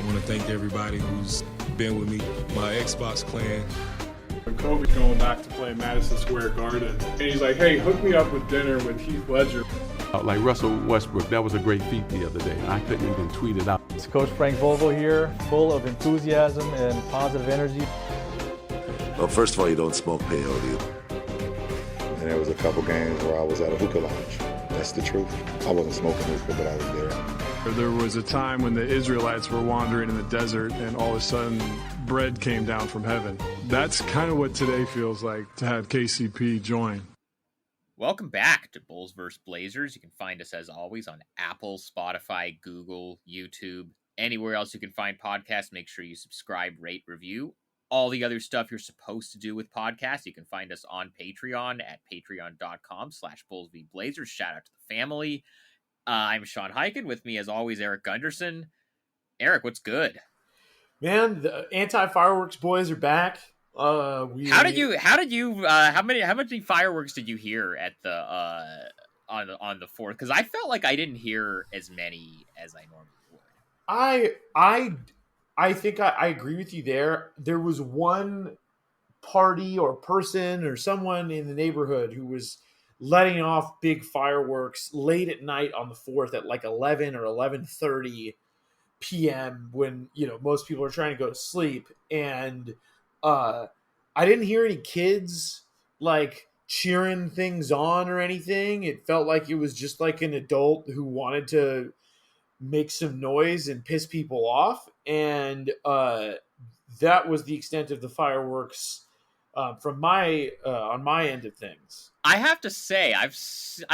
want to thank everybody who's been with me, my Xbox clan. When Kobe's going back to play Madison Square Garden, and he's like, hey, hook me up with dinner with Heath Ledger. Like Russell Westbrook, that was a great feat the other day. I couldn't even tweet it out. It's Coach Frank Vogel here, full of enthusiasm and positive energy. Well, first of all, you don't smoke peyote. And there was a couple games where I was at a hookah lounge. That's the truth. I wasn't smoking hookah, but I was there. There was a time when the Israelites were wandering in the desert and all of a sudden bread came down from heaven. That's kind of what today feels like to have KCP join. Welcome back to Bulls vs. Blazers. You can find us as always on Apple, Spotify, Google, YouTube, anywhere else you can find podcasts. Make sure you subscribe, rate, review. All the other stuff you're supposed to do with podcasts. You can find us on Patreon at patreon.com/BullsVBlazers. Shout out to the family. I'm Sean Highkin. With me, as always, Erik Gundersen. Erik, what's good? Man, the anti-fireworks boys are back. How many fireworks did you hear at the on the 4th? Because I felt like I didn't hear as many as I normally would. I think I agree with you there. There was one party or person or someone in the neighborhood who was letting off big fireworks late at night on the 4th at like 11 or 11:30 p.m. when, most people are trying to go to sleep. And I didn't hear any kids like cheering things on or anything. It felt like it was just like an adult who wanted to make some noise and piss people off. And that was the extent of the fireworks from on my end of things. I have to say, I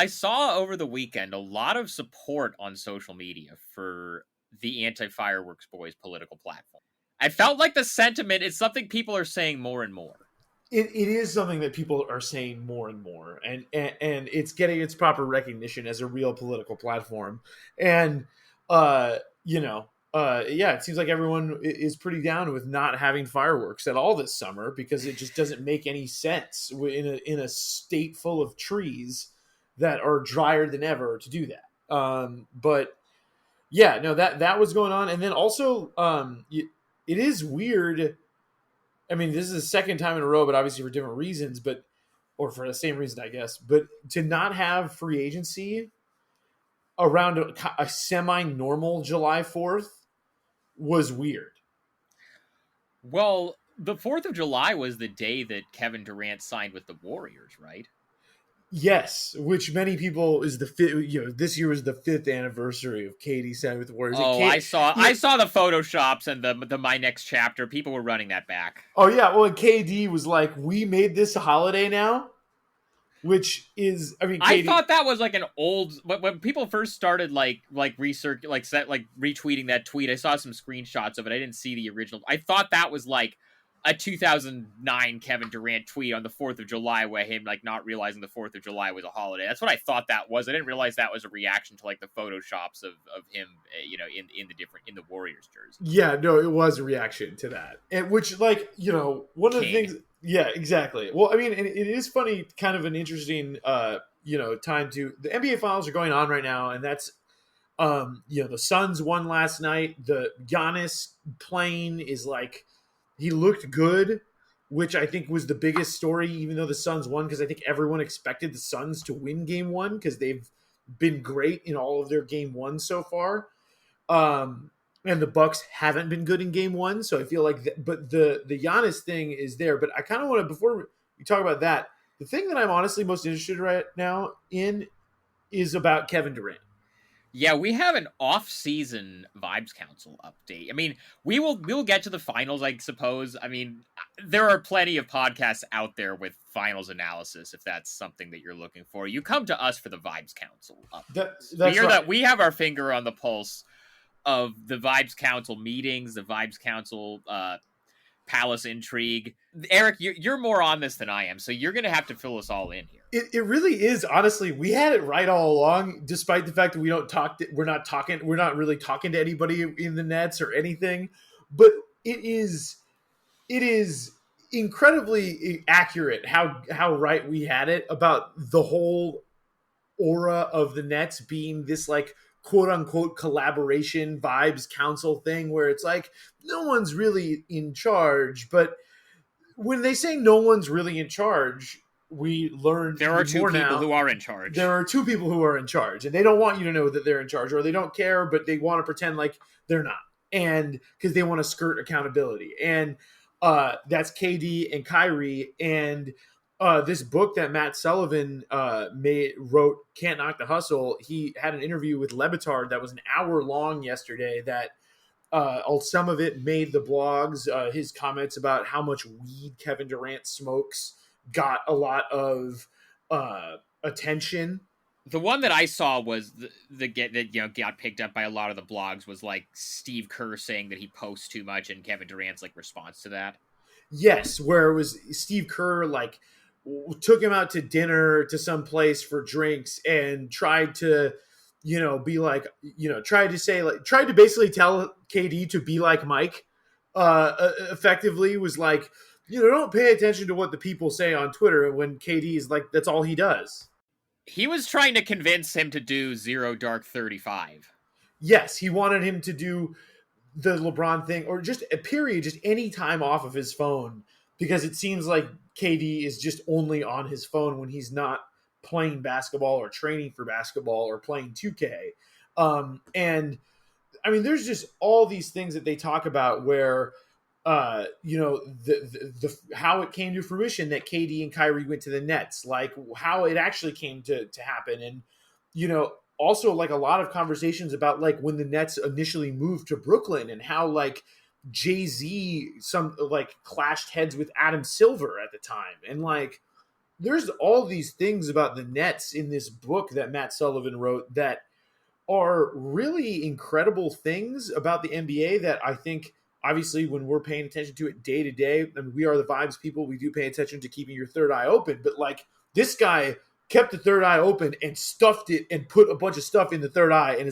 saw over the weekend a lot of support on social media for the anti-fireworks boys political platform. I felt like the sentiment is something people are saying more and more. It is something that people are saying more and more, and it's getting its proper recognition as a real political platform. And it seems like everyone is pretty down with not having fireworks at all this summer because it just doesn't make any sense in a state full of trees that are drier than ever to do that. But yeah, no, that was going on. And then also, it is weird. I mean, this is the second time in a row, but obviously for different reasons, or for the same reason, I guess. But to not have free agency around a semi-normal July 4th was weird. Well, the 4th of July was the day that Kevin Durant signed with the Warriors, right? Yes, which many people is the fifth. This year was the 5th anniversary of KD signing with the Warriors. Oh, I saw the photoshops and the My Next Chapter. People were running that back. Oh yeah, well, and KD was like, "We made this a holiday now," which is, I mean, KD, I thought that was like an old when people first started retweeting that tweet. I saw some screenshots of it. I didn't see the original. I thought that was like a 2009 Kevin Durant tweet on the 4th of July where him not realizing the 4th of July was a holiday. That's what I thought that was. I didn't realize that was a reaction to the photoshops of him, in the Warriors jersey. Yeah, no, it was a reaction to that. And which one of the things. Yeah, exactly. Well, I mean, and it is funny, kind of an interesting, time to the NBA finals are going on right now. And that's, the Suns won last night. The Giannis plane is he looked good, which I think was the biggest story, even though the Suns won, because I think everyone expected the Suns to win game 1 because they've been great in all of their game 1 so far. And the Bucks haven't been good in game 1, so I feel like but the Giannis thing is there. But I kind of want to, before we talk about that, the thing that I'm honestly most interested right now in is about Kevin Durant. Yeah, we have an off-season Vibes Council update. I mean, we'll get to the finals, I suppose. I mean, there are plenty of podcasts out there with finals analysis, if that's something that you're looking for. You come to us for the Vibes Council update. That's right. We have our finger on the pulse of the Vibes Council meetings, the Vibes Council palace intrigue. Erik, you're more on this than I am, so you're going to have to fill us all in here. It really is. Honestly, we had it right all along, despite the fact that we're not really talking to anybody in the Nets or anything. But it is incredibly accurate how right we had it about the whole aura of the Nets being this quote unquote collaboration vibes council thing where it's like no one's really in charge. But when they say no one's really in charge, we learn there are two people now. who are in charge. There are two people who are in charge, and they don't want you to know that they're in charge, or they don't care, but they want to pretend like they're not, and because they want to skirt accountability. And that's KD and Kyrie. And this book that Matt Sullivan wrote, Can't Knock the Hustle, he had an interview with Lebitard that was an hour long yesterday that some of it made the blogs. His comments about how much weed Kevin Durant smokes got a lot of attention. The one that I saw was got picked up by a lot of the blogs was like Steve Kerr saying that he posts too much, and Kevin Durant's like response to that. Yes, where it was Steve Kerr like took him out to dinner to some place for drinks and tried to, be like, tried to basically tell KD to be like Mike. Effectively was like, don't pay attention to what the people say on Twitter when KD is like, that's all he does. He was trying to convince him to do 0 Dark 35. Yes, he wanted him to do the LeBron thing, or just a period, just any time off of his phone, because it seems like KD is just only on his phone when he's not playing basketball or training for basketball or playing 2K. And I mean, there's just all these things that they talk about where, the how it came to fruition that KD and Kyrie went to the Nets, like how it actually came to happen. And, also like a lot of conversations about like when the Nets initially moved to Brooklyn and how like Jay-Z clashed heads with Adam Silver at the time. And like, there's all these things about the Nets in this book that Matt Sullivan wrote that are really incredible things about the NBA that I think, obviously, when we're paying attention to it day to day, I mean, we are the vibes people. We do pay attention to keeping your third eye open. But like this guy kept the third eye open and stuffed it and put a bunch of stuff in the third eye and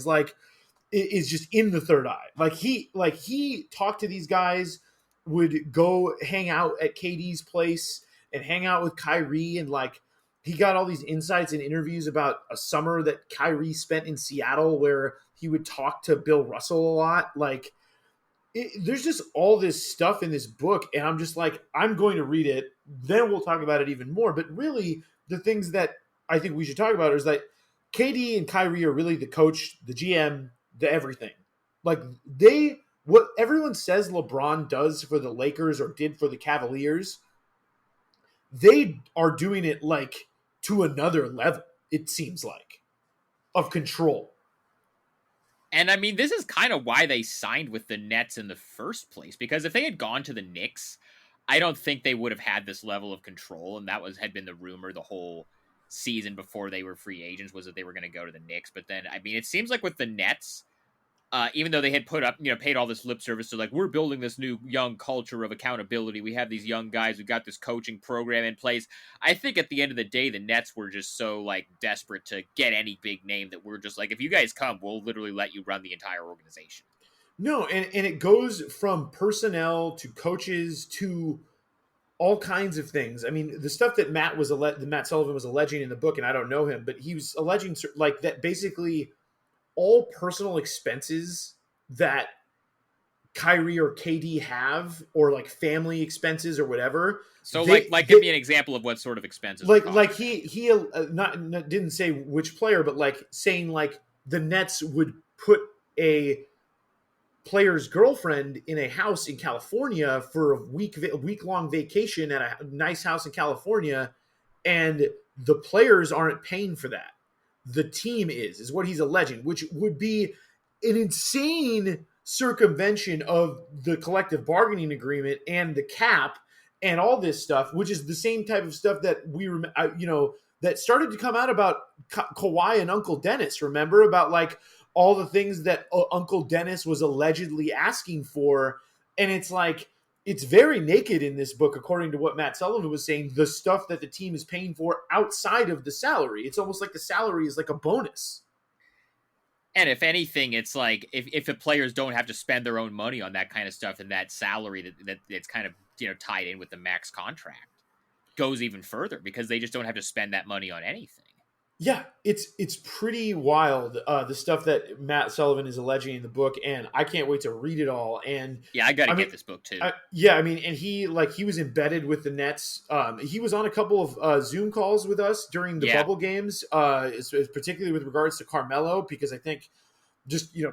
is just in the third eye. Like he talked to these guys, would go hang out at KD's place and hang out with Kyrie. And like, he got all these insights and interviews about a summer that Kyrie spent in Seattle where he would talk to Bill Russell a lot. Like, there's just all this stuff in this book, and I'm just like, I'm going to read it, then we'll talk about it even more. But really, the things that I think we should talk about is that KD and Kyrie are really the coach, the GM, the everything. Like, what everyone says LeBron does for the Lakers or did for the Cavaliers, they are doing it like to another level, it seems like, of control. And I mean, this is kind of why they signed with the Nets in the first place, because if they had gone to the Knicks, I don't think they would have had this level of control. And that had been the rumor the whole season before they were free agents, was that they were going to go to the Knicks. But then, I mean, it seems like with the Nets, even though they had paid all this lip service to like, we're building this new young culture of accountability. We have these young guys. We've got this coaching program in place. I think at the end of the day, the Nets were just so like desperate to get any big name that we're just like, if you guys come, we'll literally let you run the entire organization. No. And it goes from personnel to coaches to all kinds of things. I mean, the stuff that Matt Sullivan was alleging in the book, and I don't know him, but he was alleging like that basically all personal expenses that Kyrie or KD have, or like family expenses or whatever. So give me an example of what sort of expenses. Like he didn't say which player, but like saying like the Nets would put a player's girlfriend in a house in California for a week-long vacation at a nice house in California, and the players aren't paying for that. The team is what he's alleging, which would be an insane circumvention of the collective bargaining agreement and the cap and all this stuff, which is the same type of stuff that that started to come out about Kawhi and Uncle Dennis. Remember about like all the things that Uncle Dennis was allegedly asking for. And it's like, it's very naked in this book, according to what Matt Sullivan was saying, the stuff that the team is paying for outside of the salary. It's almost like the salary is like a bonus. And if anything, it's like if the players don't have to spend their own money on that kind of stuff, then that salary that's kind of tied in with the max contract goes even further, because they just don't have to spend that money on anything. Yeah, it's pretty wild, the stuff that Matt Sullivan is alleging in the book, and I can't wait to read it all. And yeah, I got to get this book too. And he was embedded with the Nets. He was on a couple of Zoom calls with us during the bubble games, particularly with regards to Carmelo, because I think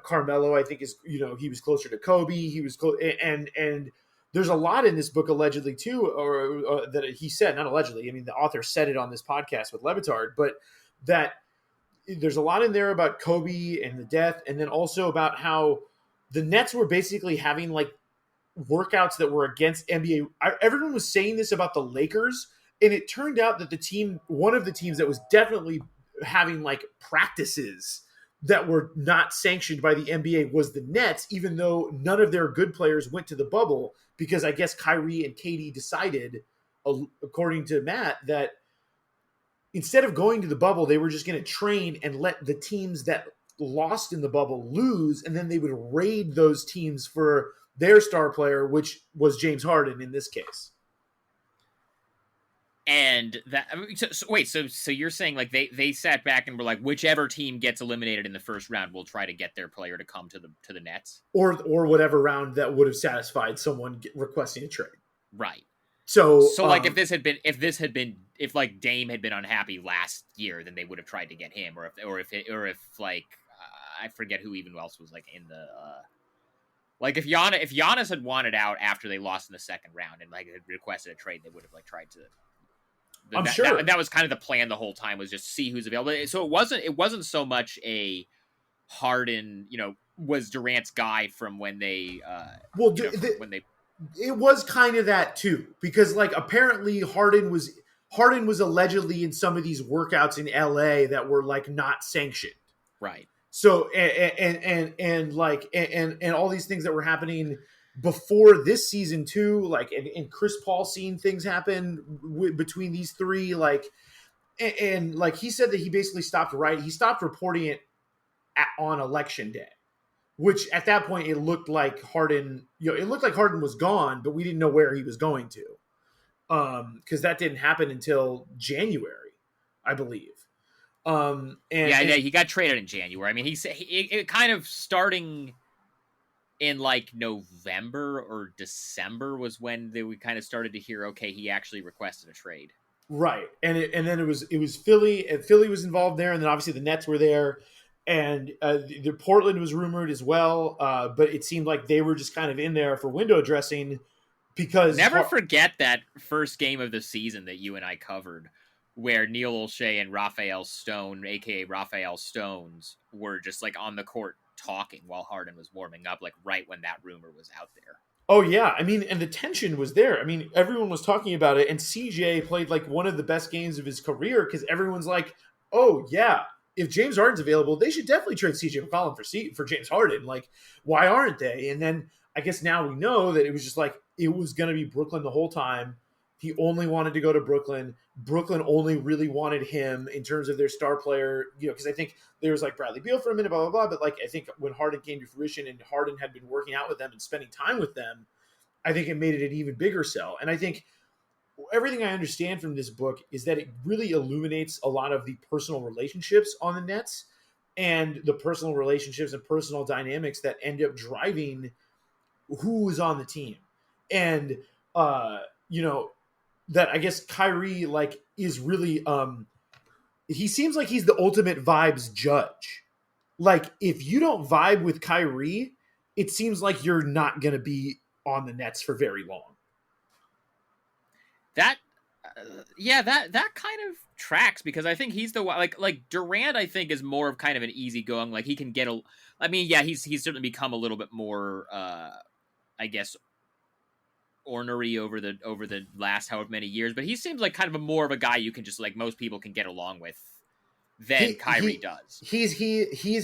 Carmelo, I think is he was closer to Kobe. He was and there's a lot in this book allegedly too, or that he said, not allegedly. I mean, the author said it on this podcast with Levitard, but that there's a lot in there about Kobe and the death, and then also about how the Nets were basically having like workouts that were against NBA. Everyone was saying this about the Lakers, and it turned out that one of the teams that was definitely having like practices that were not sanctioned by the NBA was the Nets, even though none of their good players went to the bubble, because I guess Kyrie and Katie decided, according to Matt, that instead of going to the bubble, they were just going to train and let the teams that lost in the bubble lose, and then they would raid those teams for their star player, which was James Harden in this case. And that so you're saying like they sat back and were like, whichever team gets eliminated in the first round will try to get their player to come to the Nets, or whatever round that would have satisfied someone requesting a trade. Right. So like if like Dame had been unhappy last year, then they would have tried to get him, or if like I forget who even else was like in the like if Giannis had wanted out after they lost in the second round and like had requested a trade, they would have like tried to. I'm sure that was kind of the plan the whole time, was just see who's available. So it wasn't so much a Harden, was Durant's guy from when they it was kind of that too, because like apparently Harden was allegedly in some of these workouts in LA that were like not sanctioned. Right. So and all these things that were happening before this season too, like and Chris Paul seeing things happen between these three, like and like he said that he basically stopped reporting it on election day. Which at that point it looked like Harden, was gone, but we didn't know where he was going to, because that didn't happen until January, I believe. He got traded in January. I mean, he said it kind of starting in like November or December was when we kind of started to hear, okay, he actually requested a trade. Right, and then it was Philly, and Philly was involved there, and then obviously the Nets were there. And the Portland was rumored as well, but it seemed like they were just kind of in there for window dressing because... Never forget that first game of the season that you and I covered, where Neil Olshey and Raphael Stone, a.k.a. Raphael Stones, were just like on the court talking while Harden was warming up, like right when that rumor was out there. Oh, yeah. I mean, and the tension was there. I mean, everyone was talking about it, and CJ played like one of the best games of his career because everyone's like, oh, yeah. If James Harden's available, they should definitely trade CJ McCollum for James Harden. Like, why aren't they? And then I guess now we know that it was just like it was going to be Brooklyn the whole time. He only wanted to go to Brooklyn. Brooklyn only really wanted him in terms of their star player, because I think there was like Bradley Beal for a minute, blah, blah, blah. But like, I think when Harden came to fruition and Harden had been working out with them and spending time with them, I think it made it an even bigger sell. And I think everything I understand from this book is that it really illuminates a lot of the personal relationships on the Nets and the personal relationships and personal dynamics that end up driving who is on the team. And, that I guess Kyrie like is really, he seems like he's the ultimate vibes judge. Like if you don't vibe with Kyrie, it seems like you're not going to be on the Nets for very long. That kind of tracks, because I think he's the one, like Durant, I think is more of kind of an easygoing, like he can get he's certainly become a little bit more, I guess, ornery over the last however many years, but he seems like kind of more of a guy you can just like most people can get along with than Kyrie does. He's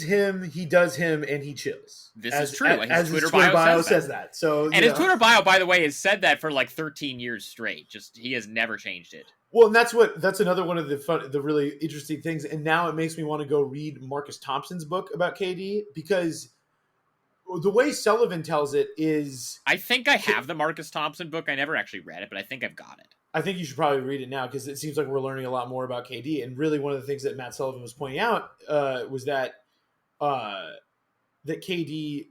him, he does him, and he chills. This is true. As his Twitter bio says that. So, and his Twitter bio, by the way, has said that for like 13 years straight. Just he has never changed it. Well, and that's another one of the really interesting things. And now it makes me want to go read Marcus Thompson's book about KD, because the way Sullivan tells it is... I think I have the Marcus Thompson book. I never actually read it, but I think I've got it. I think you should probably read it now because it seems like we're learning a lot more about KD. And really, one of the things that Matt Sullivan was pointing out was that that KD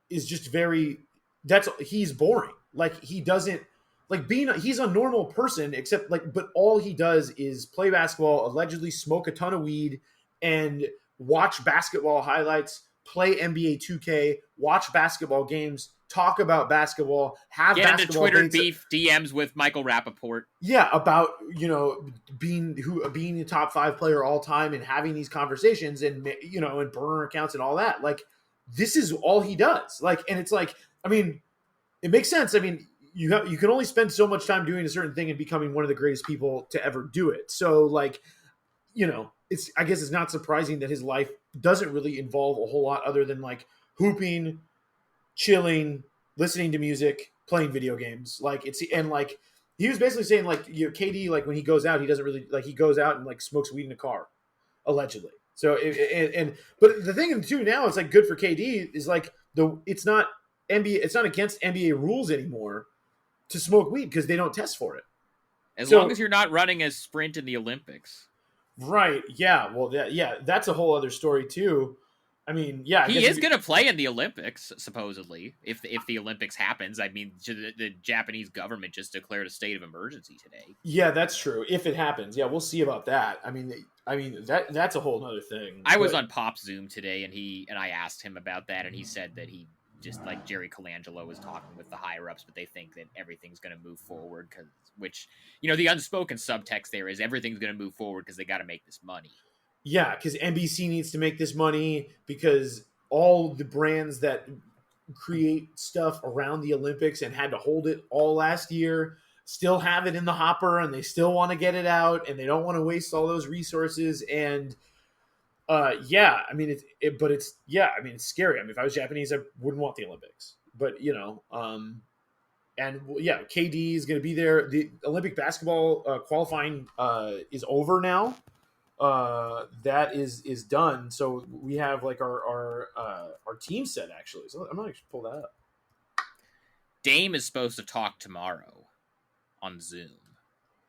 is just he's boring. Like he doesn't like he's a normal person except but all he does is play basketball, allegedly smoke a ton of weed, and watch basketball highlights, play NBA 2K, watch basketball games, talk about basketball, have get into basketball Twitter beef DMs with Michael Rappaport. Yeah, about being the top 5 player all time and having these conversations and and burner accounts and all that. Like this is all he does. Like, and it's like, I mean, it makes sense. I mean, you can only spend so much time doing a certain thing and becoming one of the greatest people to ever do it. So like, I guess it's not surprising that his life doesn't really involve a whole lot other than like hooping, chilling, listening to music, playing video games. Like he was basically saying like KD, like when he goes out, he doesn't really like, he goes out and like smokes weed in a car, allegedly. So but the thing too now it's like good for KD is like it's not against NBA rules anymore to smoke weed because they don't test for it. As long as you're not running a sprint in the Olympics. Right. Yeah. Well, that's a whole other story too. I mean, yeah. He is going to play in the Olympics, supposedly, if the Olympics happens. I mean, the Japanese government just declared a state of emergency today. Yeah, that's true. If it happens. Yeah, we'll see about that. I mean that's a whole other thing. I was on Pop's Zoom today, and I asked him about that, and he said that he just like Jerry Colangelo was talking with the higher ups, but they think that everything's going to move forward which the unspoken subtext there is everything's going to move forward because they got to make this money. Yeah, because NBC needs to make this money because all the brands that create stuff around the Olympics and had to hold it all last year still have it in the hopper and they still want to get it out and they don't want to waste all those resources. And it's scary. I mean, if I was Japanese, I wouldn't want the Olympics, but KD is going to be there. The Olympic basketball qualifying is over now. That is done. So we have like our team set actually. So I'm gonna pull that up. Dame is supposed to talk tomorrow on Zoom.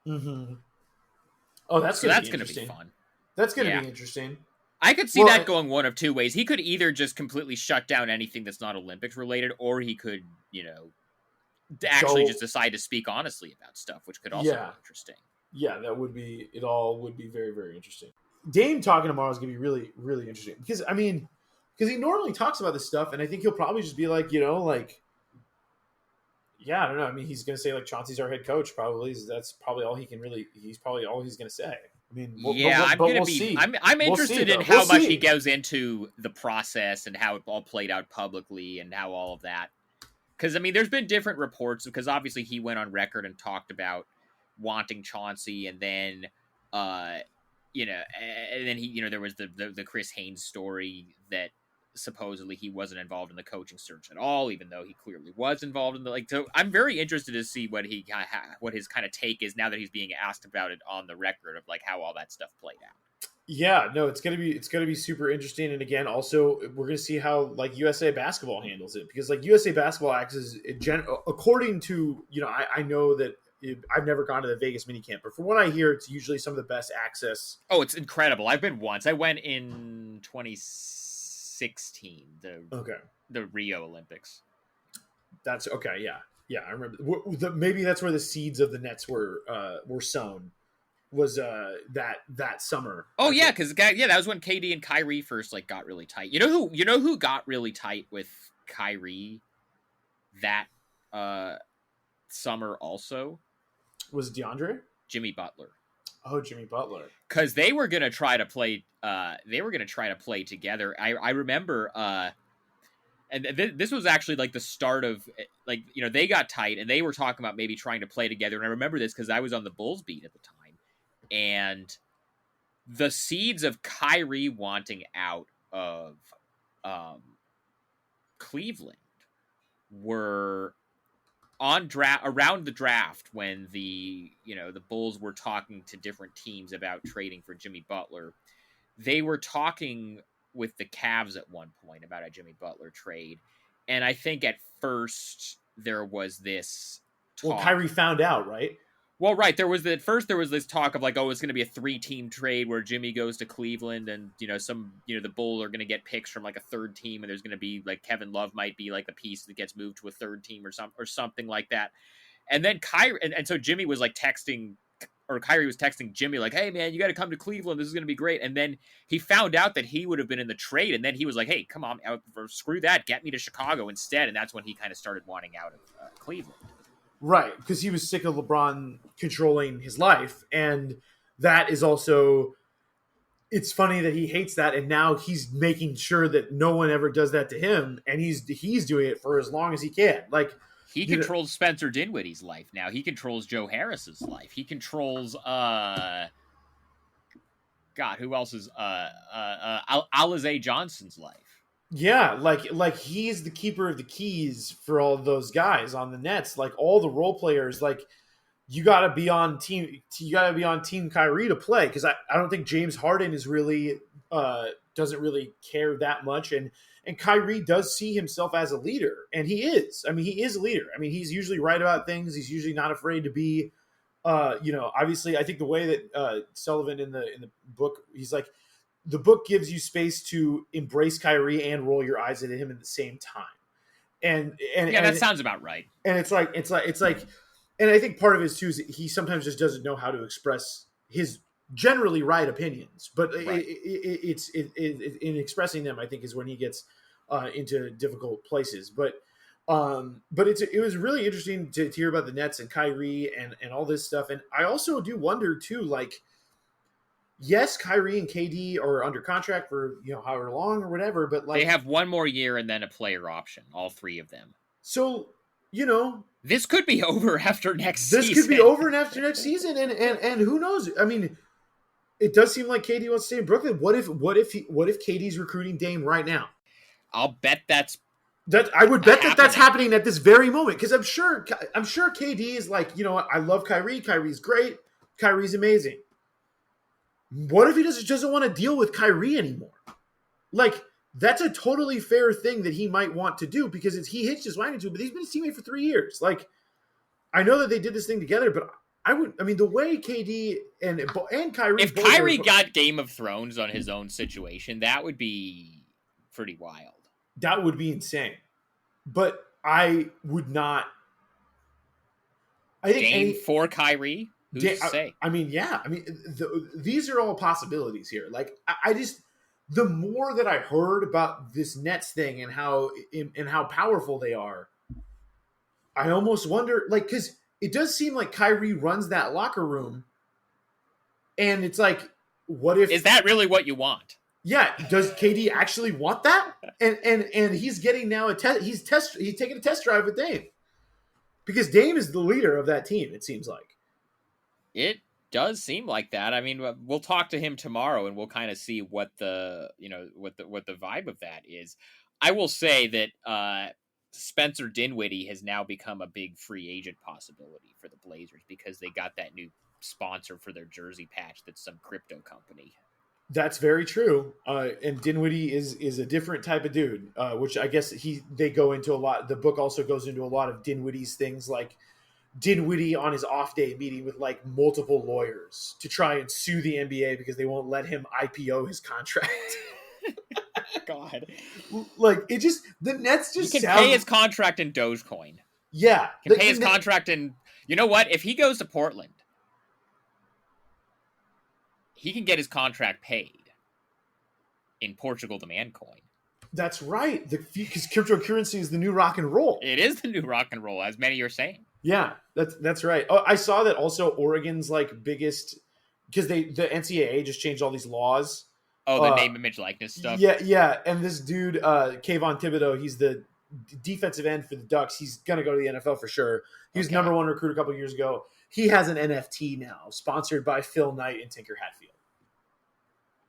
Mm-hmm. Oh, that's going to be fun. That's going to be interesting. I could see that going one of two ways. He could either just completely shut down anything that's not Olympics related, or he could, actually just decide to speak honestly about stuff, which could also be interesting. Yeah, it all would be very, very interesting. Dame talking tomorrow is going to be really, really interesting because he normally talks about this stuff, and I think he'll probably just be like, I don't know. I mean, he's going to say like Chauncey's our head coach. Probably that's probably all he can really. He's probably all he's going to say. I mean, I'm interested in how much he goes into the process and how it all played out publicly and how all of that. Because I mean, there's been different reports because obviously he went on record and talked about wanting Chauncey, and then, and then he, there was the Chris Haynes story that supposedly he wasn't involved in the coaching search at all, even though he clearly was involved in the So I'm very interested to see what his kind of take is now that he's being asked about it on the record of like how all that stuff played out. Yeah, no, it's gonna be super interesting, and again, also we're gonna see how like USA Basketball handles it because like USA Basketball acts as according to I know that. I've never gone to the Vegas minicamp, but from what I hear, it's usually some of the best access. Oh, it's incredible. I've been once. I went in 2016, the Rio Olympics. That's okay. Yeah. I remember. Maybe that's where the seeds of the Nets were sown. Was that summer? Oh yeah, because that was when KD and Kyrie first like got really tight. You know who got really tight with Kyrie that summer also. Was it DeAndre? Jimmy Butler. Oh, Jimmy Butler. Because they were gonna try to play. They were gonna try to play together. I remember. And this was actually like the start of like they got tight and they were talking about maybe trying to play together. And I remember this because I was on the Bulls beat at the time, and the seeds of Kyrie wanting out of Cleveland were around the draft when the Bulls were talking to different teams about trading for Jimmy Butler. They were talking with the Cavs at one point about a Jimmy Butler trade, and I think at first there was this talk. Well, Kyrie found out, right? Well, right. There was this talk of like, oh, it's going to be a 3-team trade where Jimmy goes to Cleveland, and the Bulls are going to get picks from like a third team, and there's going to be like Kevin Love might be like the piece that gets moved to a third team or something like that. And then Kyrie, and so Jimmy was like Kyrie was texting Jimmy like, hey man, you got to come to Cleveland. This is going to be great. And then he found out that he would have been in the trade, and then he was like, hey, come on, screw that, get me to Chicago instead. And that's when he kind of started wanting out of Cleveland. Right, because he was sick of LeBron controlling his life, and that is also, it's funny that he hates that, and now he's making sure that no one ever does that to him, and he's doing it for as long as he can. Like, he controls Spencer Dinwiddie's life now. He controls Joe Harris's life. He controls God, who else is Alize Johnson's life. Yeah, like he's the keeper of the keys for all of those guys on the Nets. Like all the role players, like you got to be on team Kyrie to play, because I don't think James Harden is really doesn't really care that much, and Kyrie does see himself as a leader, and he is. I mean, he is a leader. I mean, he's usually right about things. He's usually not afraid to be. Obviously, I think the way that Sullivan in the book, he's like, the book gives you space to embrace Kyrie and roll your eyes at him at the same time. And that sounds about right. And it's like, and I think part of it is too, is he sometimes just doesn't know how to express his generally right opinions, but right. It's in expressing them, I think, is when he gets into difficult places. But it was really interesting to hear about the Nets and Kyrie and all this stuff. And I also do wonder too, like, yes, Kyrie and KD are under contract for however long or whatever, but like they have one more year and then a player option, all three of them. So this could be over after next season. This could be over after next season, and who knows? I mean, it does seem like KD wants to stay in Brooklyn. What if KD's recruiting Dame right now? I'll bet that's I would bet that's happening at this very moment, because I'm sure KD is like, I love Kyrie. Kyrie's great. Kyrie's amazing. What if he doesn't want to deal with Kyrie anymore? Like, that's a totally fair thing that he might want to do, because he hitched his wagon to it, but he's been his teammate for 3 years. Like, I know that they did this thing together, but the way KD and Kyrie... If Kyrie got Game of Thrones on his own situation, that would be pretty wild. That would be insane. But I would not... I think Dame for Kyrie? Who's to say? I mean, yeah. I mean, these are all possibilities here. Like, I just... The more that I heard about this Nets thing and how powerful they are, I almost wonder, like, because it does seem like Kyrie runs that locker room, and it's like, what if... Is that really what you want? Yeah, does KD actually want that? And he's getting now he's taking a test drive with Dame, because Dame is the leader of that team. It seems like it does seem like that. I mean, we'll talk to him tomorrow, and we'll kind of see what the vibe of that is. I will say that Spencer Dinwiddie has now become a big free agent possibility for the Blazers, because they got that new sponsor for their jersey patch that's some crypto company. That's very true. And Dinwiddie is a different type of dude, which I guess they go into a lot. The book also goes into a lot of Dinwiddie's things, like Dinwiddie on his off day meeting with like multiple lawyers to try and sue the NBA because they won't let him IPO his contract. God, like it just, the Nets just he can pay his contract in Dogecoin. Yeah, he can pay his contract in. You know what? If he goes to Portland, he can get his contract paid in Portugal demand coin. That's right, because cryptocurrency is the new rock and roll. It is the new rock and roll, as many are saying. Yeah, that's right. Oh, I saw that also Oregon's like biggest, because the NCAA just changed all these laws. Oh, the name, image, likeness stuff. Yeah. And this dude, Kayvon Thibodeau, he's the defensive end for the Ducks. He's gonna go to the NFL for sure. He was number one recruit a couple years ago. He has an NFT now, sponsored by Phil Knight and Tinker Hatfield.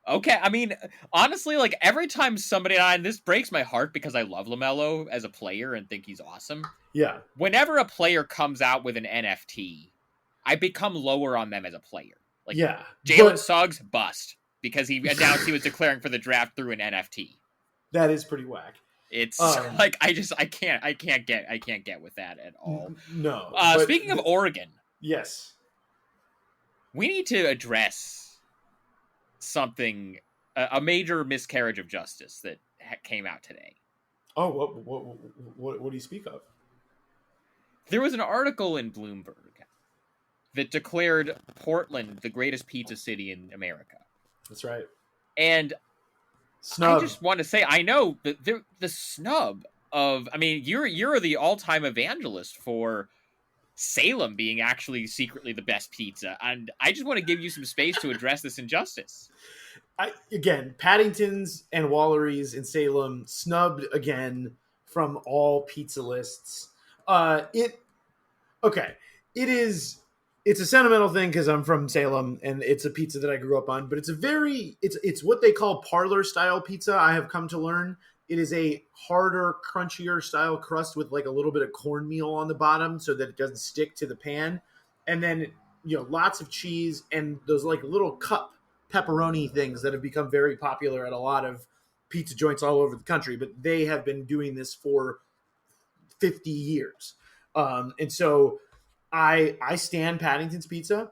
Okay, I mean, honestly, like every time somebody, and this breaks my heart because I love LaMelo as a player and think he's awesome. Yeah. Whenever a player comes out with an NFT, I become lower on them as a player. Like, yeah, Jalen Suggs, bust, because he announced he was declaring for the draft through an NFT. That is pretty whack. It's like I can't get with that at all. No. Speaking of Oregon, yes, We need to address something, a major miscarriage of justice that came out today. Oh, what do you speak of? There was an article in Bloomberg that declared Portland the greatest pizza city in America. That's right. And Snub. I just want to say, I know that the snub of, I mean, you're the all-time evangelist for Salem being actually secretly the best pizza, and I just want to give you some space to address this injustice. Again, Paddington's and Wallery's in Salem snubbed again from all pizza lists. It's a sentimental thing because I'm from Salem and it's a pizza that I grew up on, but it's what they call parlor style pizza. I have come to learn it is a harder, crunchier style crust with like a little bit of cornmeal on the bottom so that it doesn't stick to the pan. And then, lots of cheese and those like little cup pepperoni things that have become very popular at a lot of pizza joints all over the country, but they have been doing this for 50 years. And so I stand Paddington's Pizza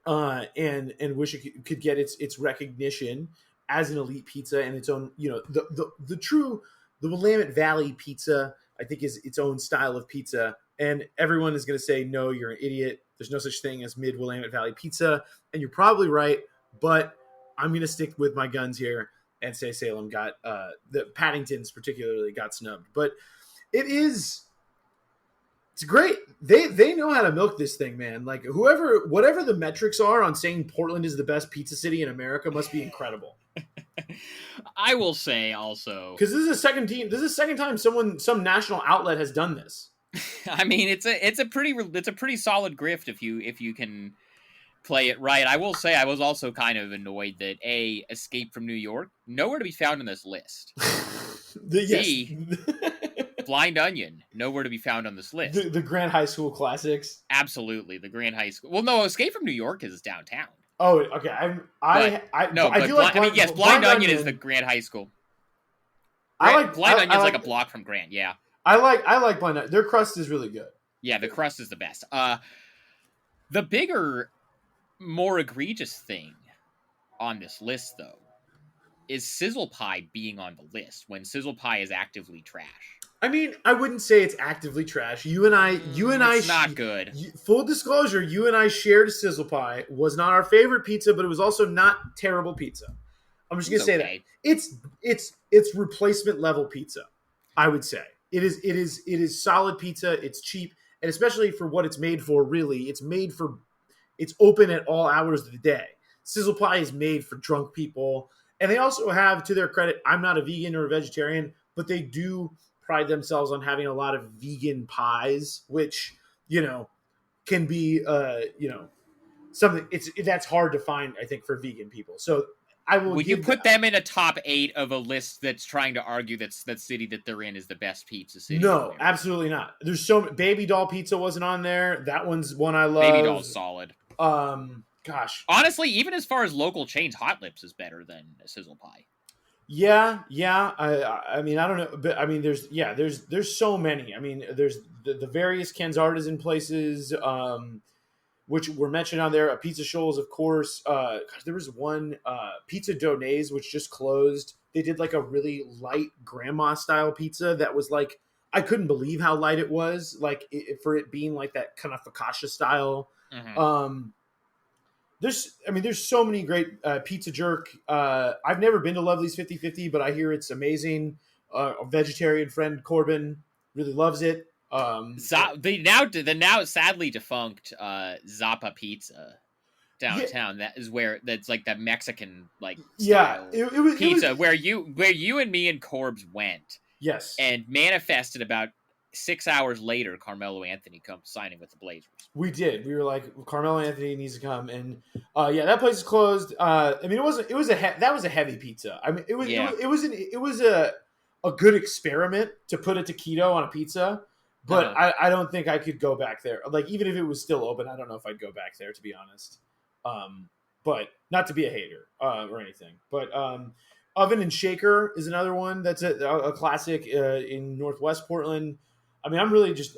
and wish it could get its recognition as an elite pizza and its own, the Willamette Valley pizza, I think, is its own style of pizza. And everyone is going to say, no, you're an idiot. There's no such thing as mid Willamette Valley pizza. And you're probably right, but I'm going to stick with my guns here and say Salem got, the Paddington's particularly got snubbed. But it's great. They know how to milk this thing, man. Like whatever the metrics are on saying Portland is the best pizza city in America must be incredible. I will say also, because this is the second time some national outlet has done this. I mean, it's a pretty solid grift if you can play it right. I will say I was also kind of annoyed that Escape from New York, nowhere to be found on this list. B, Blind Onion, nowhere to be found on this list. The Grand High School classics. Absolutely, the Grand High School. Well, no, Escape from New York is downtown. Oh, okay. Blind Onion is the Grand High School. Blind Onion's like a block from Grand. Yeah, I like Blind Onion. Their crust is really good. Yeah, the crust is the best. The bigger, more egregious thing on this list, though, is Sizzle Pie being on the list when Sizzle Pie is actively trash. I mean, I wouldn't say it's actively trash. It's not good. Full disclosure, you and I shared Sizzle Pie. Was not our favorite pizza, but it was also not terrible pizza. I'm just gonna say that it's replacement level pizza. I would say it is solid pizza. It's cheap, and especially for what it's made for. Really, it's open at all hours of the day. Sizzle Pie is made for drunk people, and they also have, to their credit, I'm not a vegan or a vegetarian, but they do pride themselves on having a lot of vegan pies, which, can be, something that's hard to find, I think, for vegan people. So I will. Would you put them in a top 8 of a list that's trying to argue that city that they're in is the best pizza city? No, absolutely not. There's Baby Doll Pizza wasn't on there. That one's one I love. Baby Doll's solid. Gosh. Honestly, even as far as local chains, Hot Lips is better than Sizzle Pie. Yeah. I mean, I don't know, but I mean, there's so many. I mean, there's the various Ken's Artisan places, which were mentioned on there. Pizza Shoals, of course. There was one Pizza Donnaise, which just closed. They did like a really light grandma style pizza that was like, I couldn't believe how light it was, like for it being like that kind of focaccia style. Mm-hmm. There's so many great Pizza Jerk. I've never been to Lovely's 50/50, but I hear it's amazing. A vegetarian friend, Corbin, really loves it. The now sadly defunct Zappa Pizza downtown. Yeah. That's like that Mexican style pizza where you and me and Corbs went. Yes, and manifested about 6 hours later, Carmelo Anthony comes signing with the Blazers. We did. We were like, Carmelo Anthony needs to come, and that place is closed. I mean, that was a heavy pizza. I mean, it was a good experiment to put a taquito on a pizza, but I don't think I could go back there. Like, even if it was still open, I don't know if I'd go back there, to be honest. But not to be a hater or anything. But Oven and Shaker is another one that's a classic in Northwest Portland. I mean, I'm really just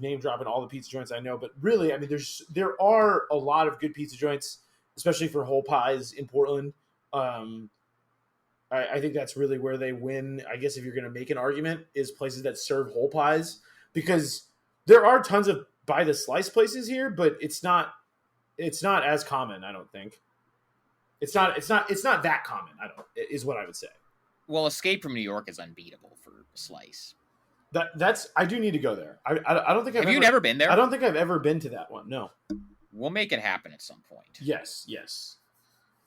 name dropping all the pizza joints I know, but really, I mean, there are a lot of good pizza joints, especially for whole pies in Portland. I think that's really where they win. I guess if you're going to make an argument, is places that serve whole pies, because there are tons of by the slice places here, but it's not as common. I don't think it's not that common. Is what I would say. Well, Escape from New York is unbeatable for slice. That's I do need to go there. I don't think Have you never been there? I don't think I've ever been to that one. No. We'll make it happen at some point. Yes. Yeah.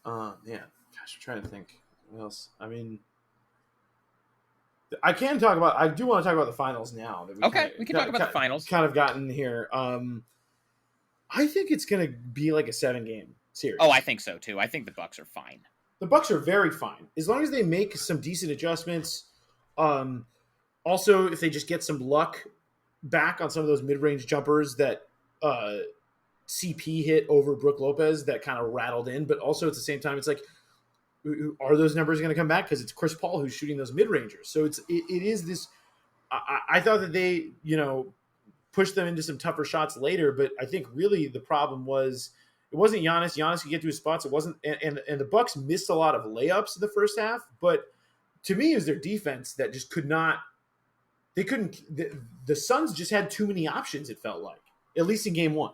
Gosh, I'm trying to think. What else? I mean, I do want to talk about the finals now. We can talk about the finals. Kind of gotten here. I think it's going to be like a 7-game series. Oh, I think so too. I think the Bucks are fine. The Bucks are very fine as long as they make some decent adjustments. Also, if they just get some luck back on some of those mid-range jumpers that CP hit over Brook Lopez that kind of rattled in, but also at the same time, it's like, are those numbers going to come back? Because it's Chris Paul who's shooting those mid-rangers. So it is this. I thought that they, pushed them into some tougher shots later, but I think really the problem was it wasn't Giannis. Giannis could get to his spots. It wasn't, and the Bucks missed a lot of layups in the first half. But to me, it was their defense that just could not. They couldn't. The Suns just had too many options. It felt like, at least in Game 1.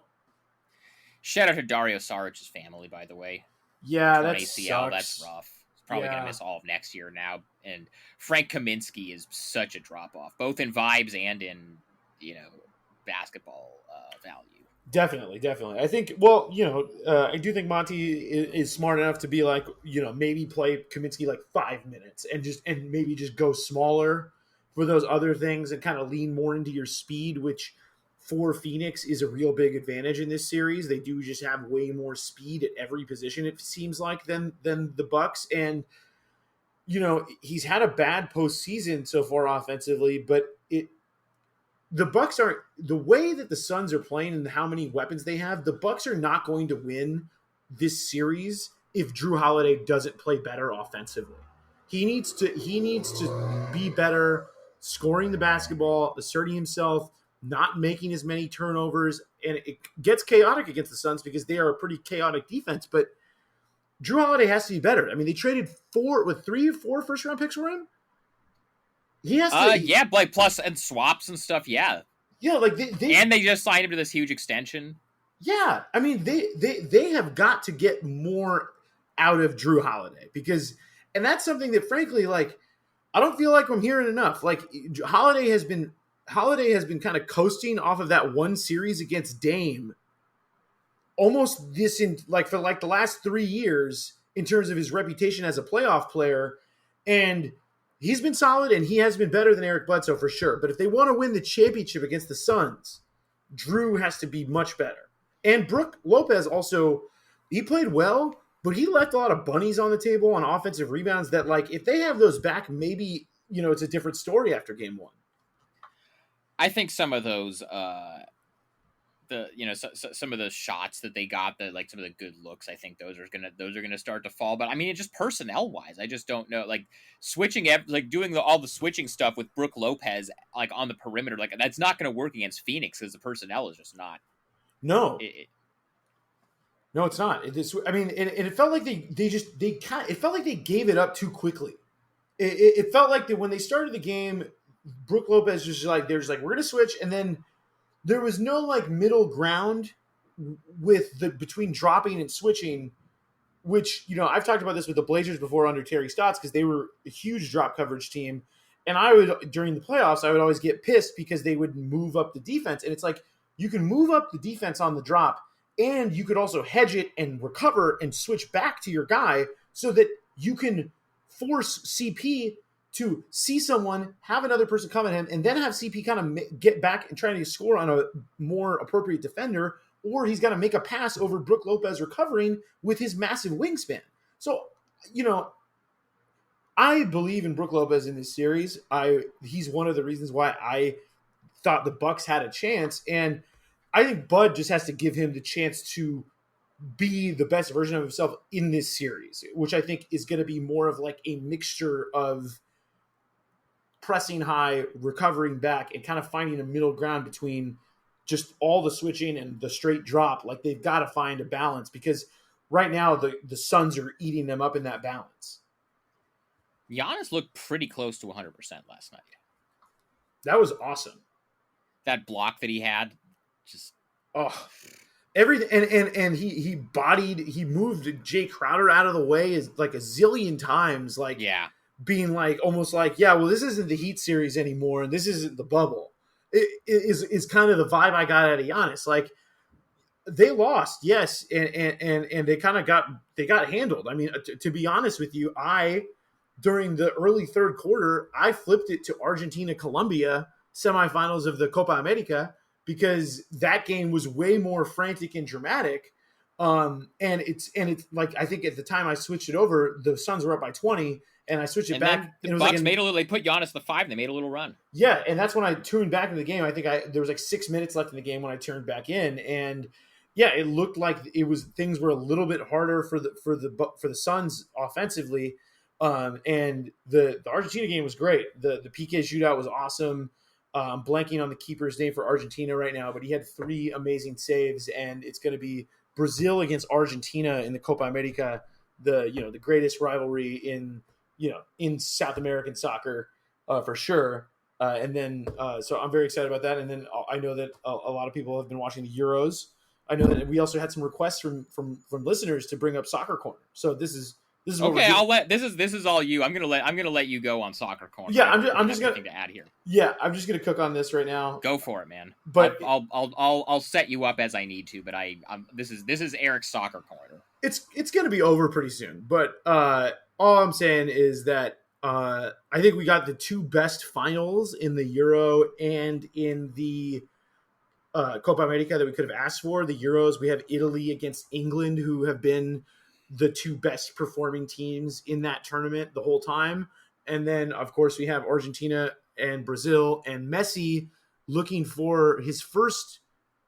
Shout out to Dario Saric's family, by the way. Yeah, that's ACL. That's rough. He's probably going to miss all of next year now. And Frank Kaminsky is such a drop off, both in vibes and in basketball value. Definitely. I think. Well, I do think Monty is smart enough to be like, maybe play Kaminsky like 5 minutes and maybe just go smaller for those other things and kind of lean more into your speed, which for Phoenix is a real big advantage in this series. They do just have way more speed at every position, it seems like, than the Bucks. And, he's had a bad postseason so far offensively, but the Bucks are the way that the Suns are playing and how many weapons they have. The Bucks are not going to win this series if Drew Holiday doesn't play better offensively. He needs to be better scoring the basketball, asserting himself, not making as many turnovers, and it gets chaotic against the Suns because they are a pretty chaotic defense. But Drew Holiday has to be better. I mean, they traded 3 or 4 first-round picks for him. He has to. Like plus and swaps and stuff. Yeah, like they and they just signed him to this huge extension. Yeah, I mean they have got to get more out of Drew Holiday and that's something that frankly, like, I don't feel like I'm hearing enough. Like Holiday has been kind of coasting off of that one series against Dame, almost for like the last 3 years in terms of his reputation as a playoff player, and he's been solid and he has been better than Eric Bledsoe for sure. But if they want to win the championship against the Suns, Drew has to be much better. And Brook Lopez also, he played well, but he left a lot of bunnies on the table on offensive rebounds that, like, if they have those back, maybe, it's a different story after Game 1. I think some of those, some of the shots that they got, like some of the good looks, I think those are gonna start to fall. But I mean, just personnel wise, I just don't know. Like switching, like doing all the switching stuff with Brook Lopez, like on the perimeter, like that's not going to work against Phoenix because the personnel is just not. No. No, it's not. It felt like it felt like they gave it up too quickly. It felt like that when they started the game, Brook Lopez was just like, we're going to switch. And then there was no like middle ground between dropping and switching, which, I've talked about this with the Blazers before under Terry Stotts, because they were a huge drop coverage team. And during the playoffs, I would always get pissed because they would move up the defense. And it's like, you can move up the defense on the drop, and you could also hedge it and recover and switch back to your guy so that you can force CP to see someone, have another person come at him, and then have CP kind of get back and try to score on a more appropriate defender, or he's got to make a pass over Brook Lopez recovering with his massive wingspan. So, I believe in Brook Lopez in this series. He's one of the reasons why I thought the Bucks had a chance, and I think Bud just has to give him the chance to be the best version of himself in this series, which I think is going to be more of like a mixture of pressing high, recovering back, and kind of finding a middle ground between just all the switching and the straight drop. Like, they've got to find a balance because right now the Suns are eating them up in that balance. Giannis looked pretty close to 100% last night. That was awesome. That block that he had, just everything. And he moved Jay Crowder out of the way is like a zillion times. Like, yeah, being like almost like, yeah, well, this isn't the Heat series anymore, and this isn't the bubble. It is kind of the vibe I got out of Giannis. Like, they lost, yes, and they kind of got handled. I mean, to be honest with you, during the early third quarter, I flipped it to Argentina-Colombia semifinals of the Copa America because that game was way more frantic and dramatic. And it's like, I think at the time I switched it over, the Suns were up by 20, and I switched it back. The Bucks made a little. They put Giannis the 5. And they made a little run. Yeah, and that's when I tuned back into the game. I think there was like 6 minutes left in the game when I turned back in, and yeah, it looked like things were a little bit harder for the Suns offensively. And the Argentina game was great. The PK shootout was awesome. I'm blanking on the keeper's name for Argentina right now, but he had 3 amazing saves, and it's going to be Brazil against Argentina in the Copa America, the greatest rivalry in South American soccer for sure. And then so I'm very excited about that. And then I know that a lot of people have been watching the Euros. I know that we also had some requests from listeners to bring up Soccer Corner. So this is what okay. This is all you. I'm gonna let you go on Soccer Corner. Yeah, I'm just gonna to add here. Yeah, I'm just gonna cook on this right now. Go for it, man. But I'll set you up as I need to. But this is Eric's Soccer Corner. It's gonna be over pretty soon. But all I'm saying is that I think we got the 2 best finals in the Euro and in the Copa America that we could have asked for. The Euros, we have Italy against England, who have been the 2 best performing teams in that tournament the whole time. And then, of course, we have Argentina and Brazil, and Messi looking for his first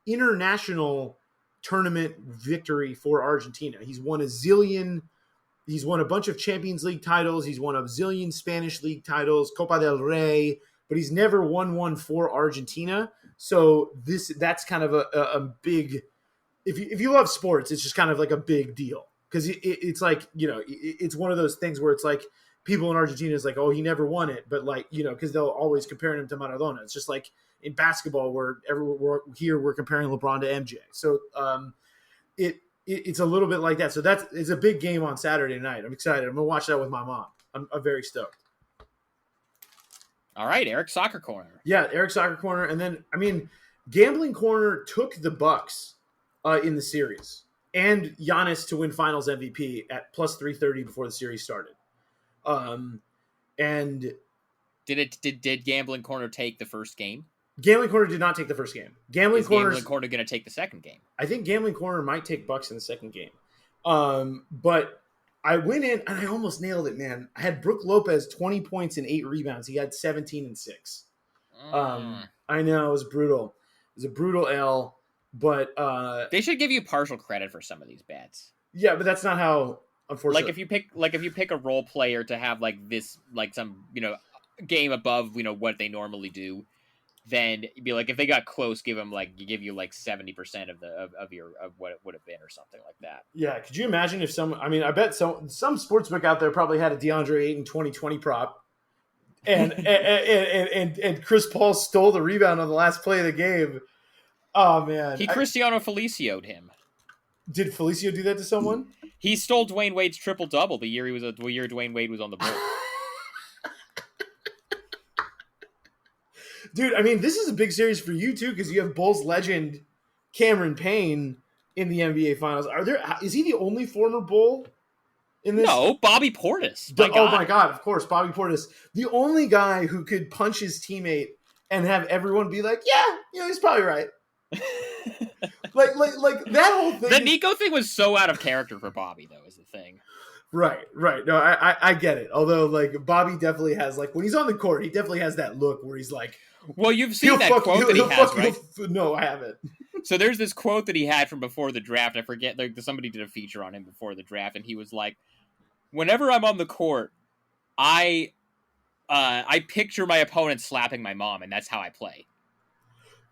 international tournament victory for Argentina. He's won a bunch of Champions League titles. He's won a zillion Spanish League titles, Copa del Rey, but he's never won one for Argentina. So that's kind of a big, if you love sports, it's just kind of like a big deal. Because it's like, it's one of those things where it's like people in Argentina is like, oh, he never won it. But like, because they'll always compare him to Maradona. It's just like in basketball where we're comparing LeBron to MJ. So it's a little bit like that. So it's a big game on Saturday night. I'm excited. I'm going to watch that with my mom. I'm very stoked. All right, Eric Soccer Corner. Yeah, Eric Soccer Corner. And then, Gambling Corner took the Bucks in the series. And Giannis to win Finals MVP at plus 330 before the series started. And did Gambling Corner take the first game? Gambling Corner did not take the first game. Gambling Corner going to take the second game? I think Gambling Corner might take Bucks in the second game. But I went in and I almost nailed it, man. I had Brook Lopez 20 points and 8 rebounds. He had 17 and 6. I know, it was brutal. It was a brutal L. But they should give you partial credit for some of these bets. Yeah, but that's not how. Unfortunately, like if you pick a role player to have like this, like some game above what they normally do, then you'd be like, if they got close, give you 70% of what it would have been or something like that. Yeah, could you imagine if I bet some sportsbook out there probably had a DeAndre Ayton 2020 prop, and and Chris Paul stole the rebound on the last play of the game. Oh, man. He Cristiano Felicio'd him. Did Felicio do that to someone? He stole Dwayne Wade's triple-double the year Dwayne Wade was on the Bulls. Dude, this is a big series for you, too, because you have Bulls legend Cameron Payne in the NBA Finals. Is he the only former Bull in this? No, Bobby Portis. My God, of course, Bobby Portis. The only guy who could punch his teammate and have everyone be like, yeah, he's probably right. like that whole thing. The Nico thing was so out of character for Bobby, though, is the thing. Right. No, I get it. Although, Bobby definitely has, when he's on the court, he definitely has that look where he's like, well, you've seen that quote that he has, right? No, I haven't. So there's this quote that he had from before the draft. I forget, somebody did a feature on him before the draft, and he was like, whenever I'm on the court, I I picture my opponent slapping my mom, and that's how I play.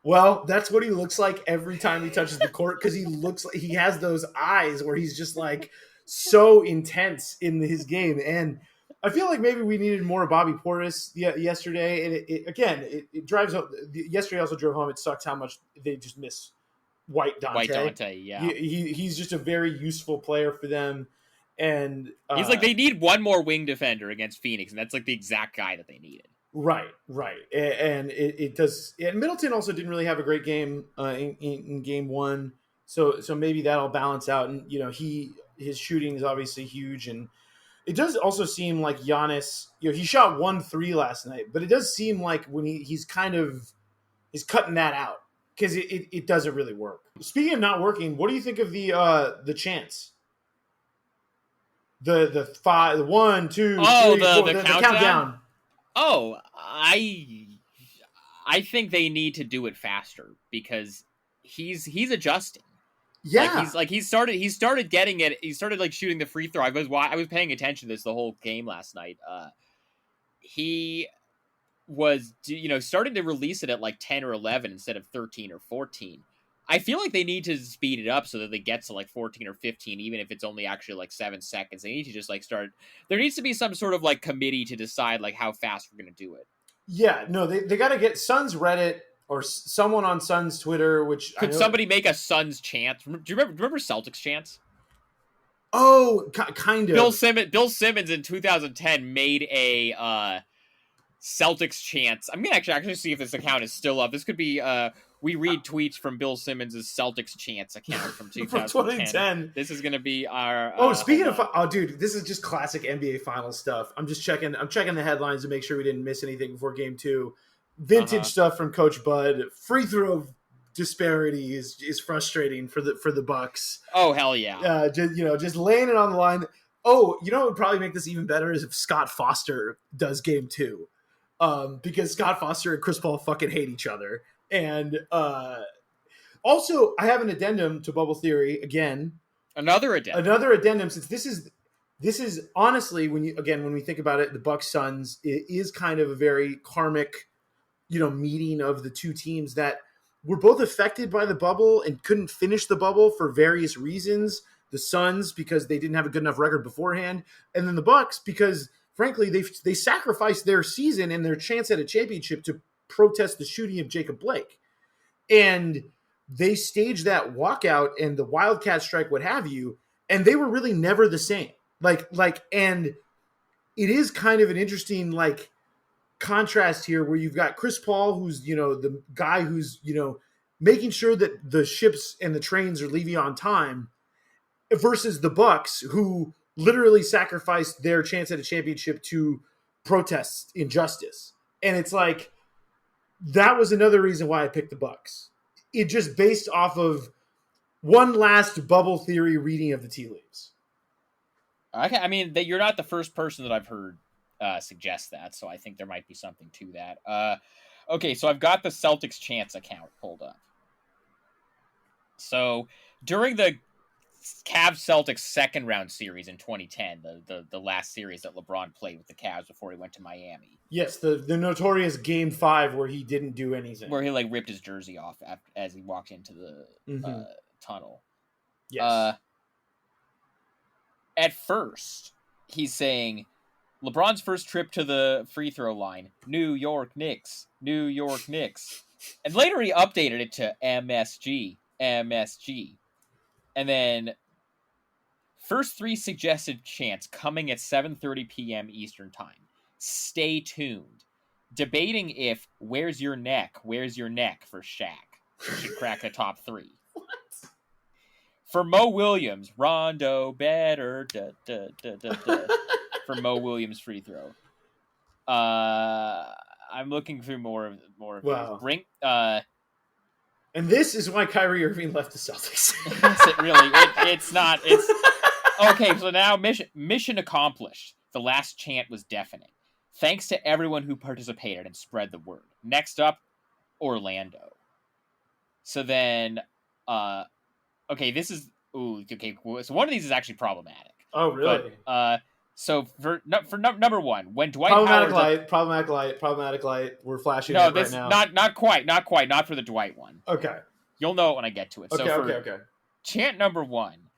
Well, that's what he looks like every time he touches the court, because he has those eyes where he's just like so intense in his game. And I feel like maybe we needed more Bobby Portis yesterday. And it drives up. Yesterday also drove home. It sucks how much they just miss White Dante. Yeah. He's just a very useful player for them. And he's like, they need one more wing defender against Phoenix, and that's like the exact guy that they needed. Right. And it does. And Middleton also didn't really have a great game in game one. So maybe that'll balance out. And, his shooting is obviously huge. And it does also seem like Giannis, he shot 1-3 last night, but it does seem like when he's cutting that out because it doesn't really work. Speaking of not working, what do you think of the chants? The 5, the 1, 2, 3, 4, the countdown. Oh, I think they need to do it faster because he's adjusting. Yeah, he started getting it. He started like shooting the free throw. I was paying attention to this the whole game last night. He was starting to release it at like 10 or 11 instead of 13 or 14. I feel like they need to speed it up so that they get to like 14 or 15, even if it's only actually like 7 seconds. They need to just like start. There needs to be some sort of like committee to decide like how fast we're going to do it. Yeah, no, they got to get Suns Reddit or someone on Suns Twitter. Which could somebody make a Suns chant? Do you remember Celtics chants? Oh, kind of. Bill Simmons in 2010 made a Celtics chants. I'm gonna actually see if this account is still up. This could be we read tweets from Bill Simmons' Celtics chants account from 2010. This is gonna be our. Speaking of, dude, this is just classic NBA Finals stuff. I'm checking the headlines to make sure we didn't miss anything before Game 2. Vintage stuff from Coach Bud. Free throw disparity is frustrating for the Bucks. Oh hell yeah! Just laying it on the line. Oh, what would probably make this even better is if Scott Foster does Game 2. Because Scott Foster and Chris Paul fucking hate each other. And also, I have an addendum to Bubble Theory again. Another addendum, since this is honestly, when we think about it, the Bucks Suns, it is kind of a very karmic, meeting of the two teams that were both affected by the bubble and couldn't finish the bubble for various reasons. The Suns because they didn't have a good enough record beforehand, and then the Bucks because frankly, they sacrificed their season and their chance at a championship to protest the shooting of Jacob Blake. And they staged that walkout and the Wildcat strike, what have you, and they were really never the same. And it is kind of an interesting, contrast here where you've got Chris Paul, who's, the guy who's, making sure that the ships and the trains are leaving on time, versus the Bucks, who literally sacrificed their chance at a championship to protest injustice. And it's like, that was another reason why I picked the Bucks. It just based off of one last Bubble Theory reading of the tea leaves. Okay, I mean, you're not the first person that I've heard suggest that, so I think there might be something to that. Okay, so I've got the Celtics chance account pulled up. So during the Cavs-Celtics second round series in 2010, the last series that LeBron played with the Cavs before he went to Miami. Yes, the notorious Game 5 where he didn't do anything. Where he ripped his jersey off as he walked into the tunnel. Yes. At first, he's saying, LeBron's first trip to the free throw line, New York Knicks. And later he updated it to MSG. And then, first 3 suggested chants coming at 7:30 p.m. Eastern Time. Stay tuned. Debating if "Where's your neck? Where's your neck?" for Shaq should crack the top 3. What? For Mo Williams, Rondo better. For Mo Williams free throw. I'm looking through more of wow. Bring. And this is why Kyrie Irving left the Celtics. Yes, it really. It's not. It's okay. So now mission accomplished. The last chant was deafening. Thanks to everyone who participated and spread the word. Next up, Orlando. So then, okay, this is okay. So one of these is actually problematic. Oh, really? But, So for number one, when Dwight Howard... Problematic light. We're flashing no, it this right now. not quite, not for the Dwight one. Okay. You'll know it when I get to it. Okay. Chant number one,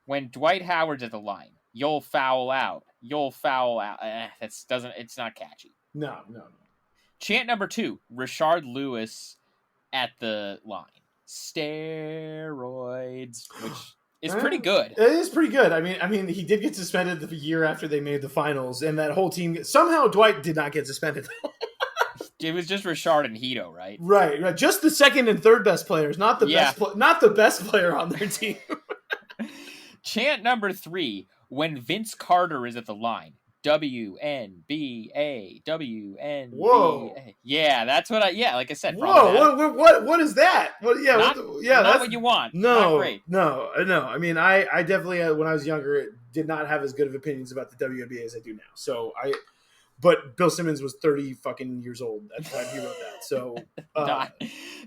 when Dwight Howard's at the line, you'll foul out. It's not catchy. No. Chant number two, Rashard Lewis at the line. Steroids, which is pretty good. It is pretty good. I mean, he did get suspended the year after they made the finals, and that whole team somehow Dwight did not get suspended. It was just Rashard and Hito, right? Right. Just the second and third best players, not the best player on their team. Chant number three, when Vince Carter is at the line. WNBA. Whoa. Yeah, that's what like I said. Whoa, what is that? Not what you want. No, not great. No. I mean, I definitely, when I was younger, did not have as good of opinions about the WNBA as I do now. But Bill Simmons was 30 fucking years old at the time he wrote that. So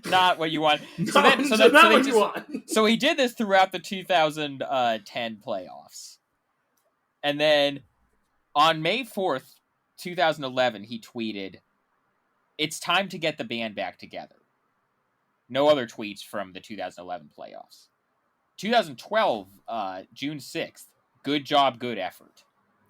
not what you want. So he did this throughout the 2010 playoffs. And then on May 4th, 2011, he tweeted, "It's time to get the band back together." No other tweets from the 2011 playoffs. 2012, June 6th, "Good job, good effort."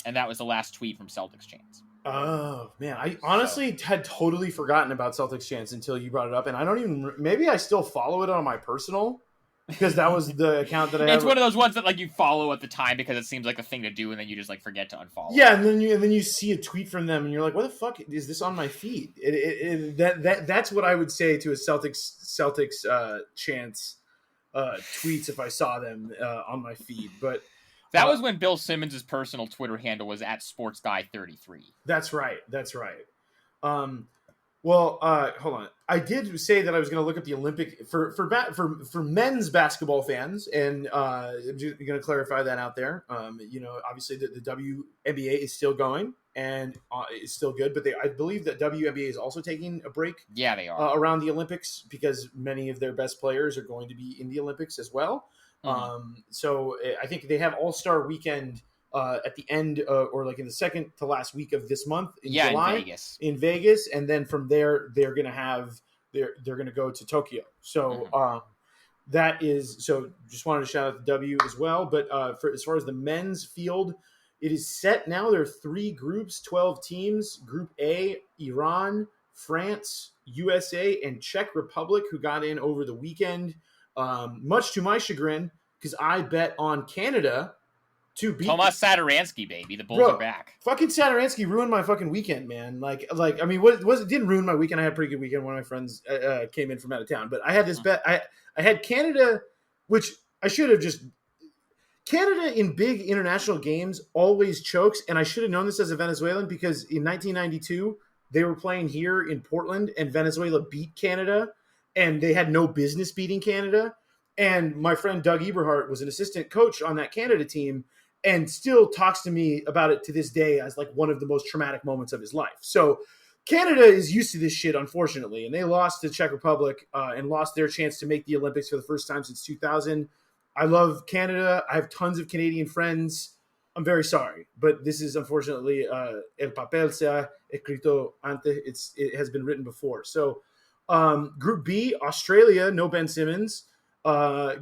And that was the last tweet from Celtics chants. Oh, man. I honestly had totally forgotten about Celtics chants until you brought it up. And I don't even... Maybe I still follow it on my personal, because that was the account that I It's one of those ones that like you follow at the time because it seems like a thing to do, and then you just like forget to unfollow. Yeah, and then you see a tweet from them, and you're like, "What the fuck is this on my feed?" That's what I would say to a Celtics chants tweets if I saw them on my feed. But that was when Bill Simmons' personal Twitter handle was @SportsGuy33. That's right. Hold on. I did say that I was going to look up the Olympic for men's basketball fans, and I'm just going to clarify that out there. Obviously the WNBA is still going and it's still good, but I believe that WNBA is also taking a break. Yeah, they are around the Olympics because many of their best players are going to be in the Olympics as well. Mm-hmm. So I think they have All-Star Weekend at the end or like in the second to last week of this month in July in Vegas. And then from there, they're going to go to Tokyo. So that is, so just wanted to shout out the W as well. But as far as the men's field, it is set now. There are 3 groups, 12 teams. Group A, Iran, France, USA, and Czech Republic, who got in over the weekend. Much to my chagrin, because I bet on Canada to beat Tomas Satoransky, baby. The Bulls are back. Fucking Satoransky ruined my fucking weekend, man. Like I mean, it didn't ruin my weekend. I had a pretty good weekend. One of my friends came in from out of town, but I had this bet. I had Canada, which I should have just. Canada in big international games always chokes, and I should have known this as a Venezuelan because in 1992 they were playing here in Portland, and Venezuela beat Canada, and they had no business beating Canada. And my friend Doug Eberhardt was an assistant coach on that Canada team, and still talks to me about it to this day as like one of the most traumatic moments of his life. So Canada is used to this shit, unfortunately, and they lost to the Czech Republic and lost their chance to make the Olympics for the first time since 2000. I love Canada. I have tons of Canadian friends. I'm very sorry, but this is unfortunately el papel se ha escrito antes. It has been written before. So Group B, Australia, no Ben Simmons.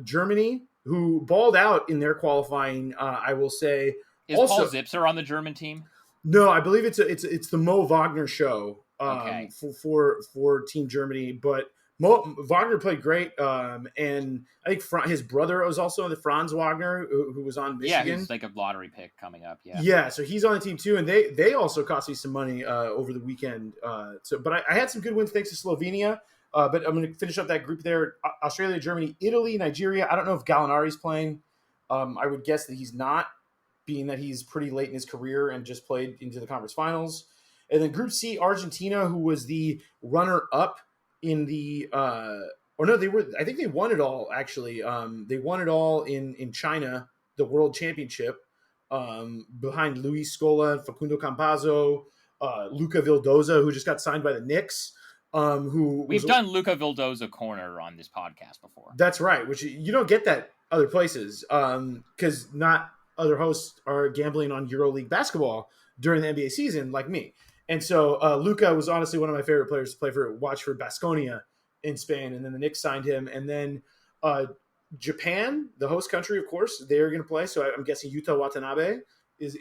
Germany, who balled out in their qualifying, I will say. Is also, Paul Zipser on the German team? No, I believe it's the Mo Wagner show for Team Germany, but Wagner played great, and I think his brother was also on the Franz Wagner, who was on Michigan. Yeah, he's like a lottery pick coming up. Yeah, so he's on the team too, and they also cost me some money over the weekend. But I had some good wins thanks to Slovenia. But I'm going to finish up that group there: Australia, Germany, Italy, Nigeria. I don't know if Gallinari's playing. I would guess that he's not, being that he's pretty late in his career and just played into the conference finals. And then Group C, Argentina, who was the runner-up in the I think they won it all, actually. They won it all in China, the World Championship, behind Luis Scola, Facundo Campazzo, Luca Vildoza, who just got signed by the Knicks. We've done Luca Vildoza corner on this podcast before. That's right, which you don't get that other places, because not other hosts are gambling on EuroLeague basketball during the NBA season, like me. And so Luka was honestly one of my favorite players to watch for Baskonia in Spain. And then the Knicks signed him. And then Japan, the host country, of course, they're going to play. So I'm guessing Yuta Watanabe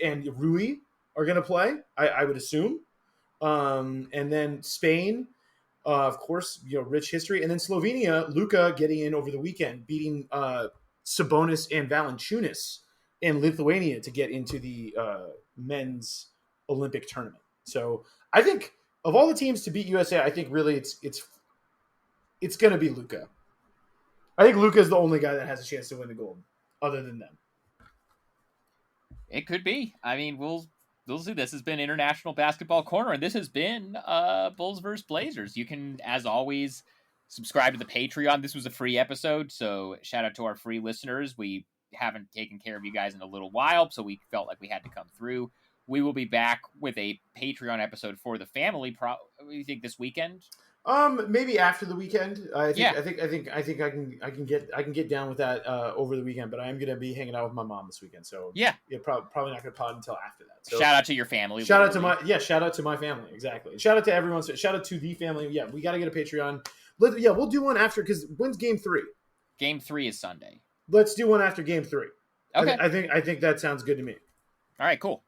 and Rui are going to play, I would assume. And then Spain, of course, rich history. And then Slovenia, Luka getting in over the weekend, beating Sabonis and Valanciunas in Lithuania to get into the men's Olympic tournament. So I think of all the teams to beat USA, I think really it's going to be Luka. I think Luka is the only guy that has a chance to win the gold, other than them. It could be. I mean, we'll see. This has been International Basketball Corner, and this has been Bulls vs. Blazers. You can, as always, subscribe to the Patreon. This was a free episode, so shout out to our free listeners. We haven't taken care of you guys in a little while, so we felt like we had to come through. We will be back with a Patreon episode for the family. You think this weekend? Maybe after the weekend. I think I can get down with that over the weekend. But I am going to be hanging out with my mom this weekend. So probably not going to pod until after that. So shout out to your family. Shout out to my family. Exactly. Shout out to everyone. Shout out to the family. Yeah, we got to get a Patreon. We'll do one after, because when's Game 3? Game 3 is Sunday. Let's do one after Game 3. Okay. I think that sounds good to me. All right. Cool.